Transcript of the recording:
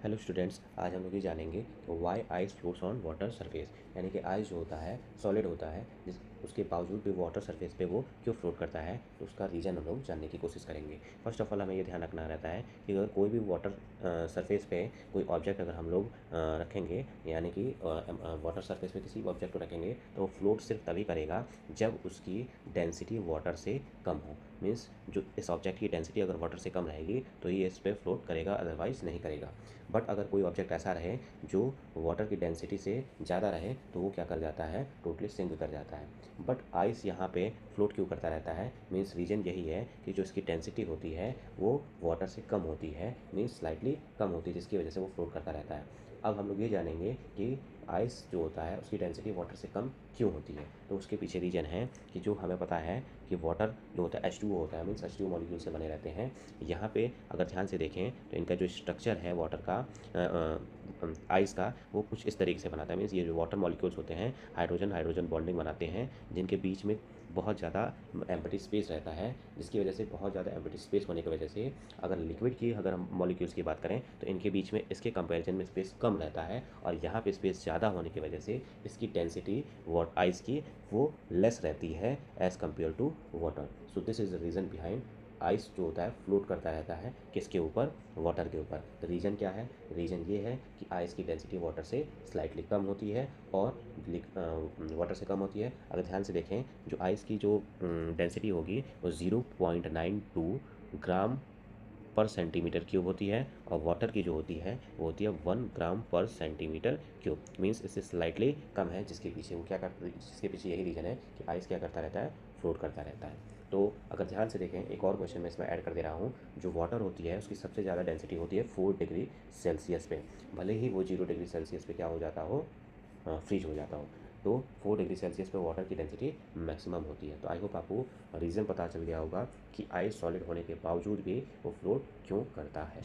Hello students, आज हम लोग ये जानेंगे कि why ice floats on water surface. यानी कि आइस जो होता है सॉलिड होता है, जिस उसके बावजूद भी वाटर सरफेस पे वो क्यों फ्लोट करता है, तो उसका रीज़न हम लोग जानने की कोशिश करेंगे। फर्स्ट ऑफ ऑल हमें ये ध्यान रखना रहता है कि अगर कोई भी वाटर सरफेस पे कोई ऑब्जेक्ट अगर हम लोग रखेंगे, यानी कि वाटर सरफेस पे किसी ऑब्जेक्ट को रखेंगे तो वो फ्लोट सिर्फ तभी करेगा जब उसकी डेंसिटी वाटर से कम हो। मीन्स जो इस ऑब्जेक्ट की डेंसिटी अगर वाटर से कम रहेगी तो ये इस पर फ्लोट करेगा, अदरवाइज नहीं करेगा। बट अगर कोई ऑब्जेक्ट ऐसा रहे जो वाटर की डेंसिटी से ज़्यादा रहे तो वो क्या कर जाता है, टोटली सिंक कर जाता है। बट आइस यहाँ पे फ्लोट क्यों करता रहता है, मीन्स रीज़न यही है कि जो इसकी डेंसिटी होती है वो वाटर से कम होती है, मीन्स स्लाइटली कम होती है, जिसकी वजह से वो फ्लोट करता रहता है। अब हम लोग ये जानेंगे कि आइस जो होता है उसकी डेंसिटी वाटर से कम क्यों होती है। तो उसके पीछे रीज़न है कि जो हमें पता है कि वाटर जो होता है H2O होता है, मीन्स H2O मॉलिक्यूल से बने रहते हैं। यहाँ पे अगर ध्यान से देखें तो इनका जो स्ट्रक्चर है वाटर का, आइस का, वो कुछ इस तरीके से बनाता है। मीन्स ये जो वाटर मॉलिक्यूल्स होते हैं हाइड्रोजन हाइड्रोजन बॉन्डिंग बनाते हैं, जिनके बीच में बहुत ज़्यादा एम्प्टी स्पेस रहता है, जिसकी वजह से बहुत ज़्यादा एम्प्टी स्पेस होने की वजह से अगर लिक्विड की अगर हम मॉलिक्यूल्स की बात करें तो इनके बीच में इसके कंपैरिजन में स्पेस कम रहता है, और यहाँ पे स्पेस ज़्यादा होने की वजह से इसकी डेंसिटी वाट आइस की वो लेस रहती है as compare to water. So this is the reason behind ice जो होता है फ्लोट करता रहता है किसके ऊपर, वाटर के ऊपर। रीज़न क्या है, रीज़न ये है कि आइस की डेंसिटी वाटर से स्लाइटली कम होती है, और वाटर से कम होती है। अगर ध्यान से देखें जो आइस की जो डेंसिटी होगी वो 0.92 ग्राम पर सेंटीमीटर क्यूब होती है, और वाटर की जो होती है वो होती है 1 ग्राम पर सेंटीमीटर क्यूब। मीन्स इससे स्लाइटली कम है, जिसके पीछे यही रीज़न है कि आइस क्या करता रहता है, फ्लोट करता रहता है। तो अगर ध्यान से देखें एक और क्वेश्चन मैं इसमें ऐड कर दे रहा हूँ। जो वाटर होती है उसकी सबसे ज़्यादा डेंसिटी होती है 4 डिग्री सेल्सियस पे, भले ही वो 0 डिग्री सेल्सियस पे क्या हो जाता हो, फ्रीज हो जाता हो। तो 4 डिग्री सेल्सियस पे वाटर की डेंसिटी मैक्सिमम होती है। तो आई होप आपको रीज़न पता चल गया होगा कि आइस सॉलिड होने के बावजूद भी वो फ्लोट क्यों करता है।